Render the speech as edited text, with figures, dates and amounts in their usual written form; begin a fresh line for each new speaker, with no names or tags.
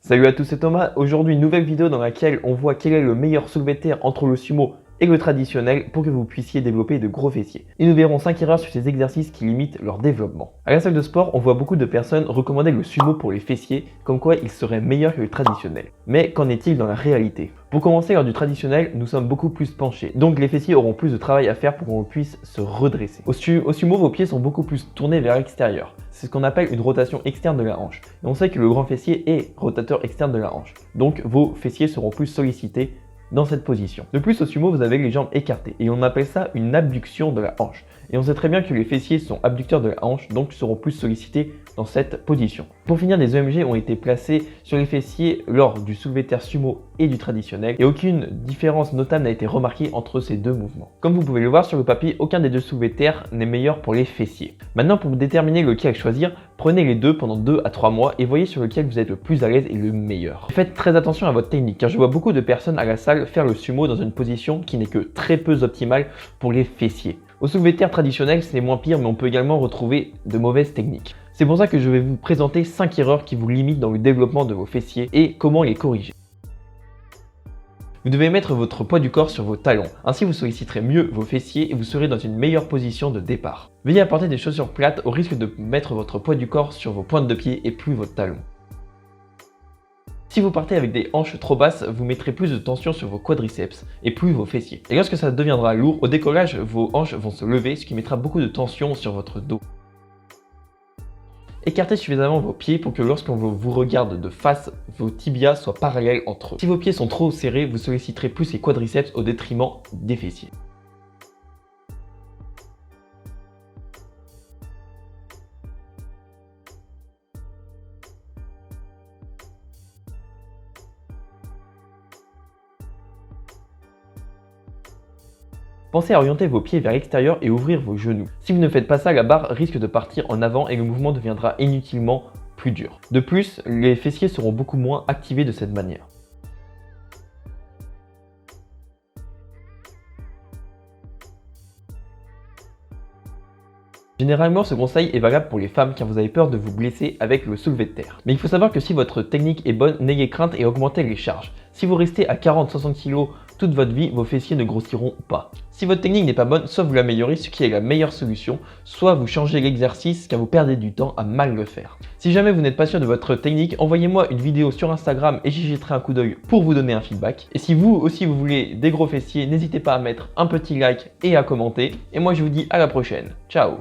Salut à tous, c'est Thomas. Aujourd'hui, nouvelle vidéo dans laquelle on voit quel est le meilleur soulevé de terre entre le sumo et le traditionnel pour que vous puissiez développer de gros fessiers. Et nous verrons 5 erreurs sur ces exercices qui limitent leur développement. À la salle de sport, on voit beaucoup de personnes recommander le sumo pour les fessiers, comme quoi il serait meilleur que le traditionnel. Mais qu'en est-il dans la réalité? Pour commencer, lors du traditionnel, nous sommes beaucoup plus penchés, donc les fessiers auront plus de travail à faire pour qu'on puisse se redresser. Au sumo, vos pieds sont beaucoup plus tournés vers l'extérieur. C'est ce qu'on appelle une rotation externe de la hanche. Et on sait que le grand fessier est rotateur externe de la hanche. Donc vos fessiers seront plus sollicités dans cette position. De plus, au sumo, vous avez les jambes écartées et on appelle ça une abduction de la hanche. Et on sait très bien que les fessiers sont abducteurs de la hanche, donc seront plus sollicités dans cette position. Pour finir, des EMG ont été placés sur les fessiers lors du soulevé de terre sumo et du traditionnel et aucune différence notable n'a été remarquée entre ces deux mouvements. Comme vous pouvez le voir sur le papier, aucun des deux soulevés de terre n'est meilleur pour les fessiers. Maintenant, pour déterminer lequel choisir, prenez les deux pendant 2 à 3 mois et voyez sur lequel vous êtes le plus à l'aise et le meilleur. Faites très attention à votre technique car je vois beaucoup de personnes à la salle faire le sumo dans une position qui n'est que très peu optimale pour les fessiers. Au soulevé de terre traditionnel, c'est moins pire, mais on peut également retrouver de mauvaises techniques. C'est pour ça que je vais vous présenter 5 erreurs qui vous limitent dans le développement de vos fessiers et comment les corriger. Vous devez mettre votre poids du corps sur vos talons, ainsi vous solliciterez mieux vos fessiers et vous serez dans une meilleure position de départ. Veillez à porter des chaussures plates au risque de mettre votre poids du corps sur vos pointes de pied et plus votre talon. Si vous partez avec des hanches trop basses, vous mettrez plus de tension sur vos quadriceps et plus vos fessiers. Et lorsque ça deviendra lourd, au décollage, vos hanches vont se lever, ce qui mettra beaucoup de tension sur votre dos. Écartez suffisamment vos pieds pour que lorsqu'on vous regarde de face, vos tibias soient parallèles entre eux. Si vos pieds sont trop serrés, vous solliciterez plus les quadriceps au détriment des fessiers. Pensez à orienter vos pieds vers l'extérieur et ouvrir vos genoux. Si vous ne faites pas ça, la barre risque de partir en avant et le mouvement deviendra inutilement plus dur. De plus, les fessiers seront beaucoup moins activés de cette manière. Généralement, ce conseil est valable pour les femmes car vous avez peur de vous blesser avec le soulevé de terre. Mais il faut savoir que si votre technique est bonne, n'ayez crainte et augmentez les charges. Si vous restez à 40-60 kg toute votre vie, vos fessiers ne grossiront pas. Si votre technique n'est pas bonne, soit vous l'améliorez, ce qui est la meilleure solution, soit vous changez l'exercice car vous perdez du temps à mal le faire. Si jamais vous n'êtes pas sûr de votre technique, envoyez-moi une vidéo sur Instagram et j'y jetterai un coup d'œil pour vous donner un feedback. Et si vous aussi vous voulez des gros fessiers, n'hésitez pas à mettre un petit like et à commenter. Et moi je vous dis à la prochaine. Ciao!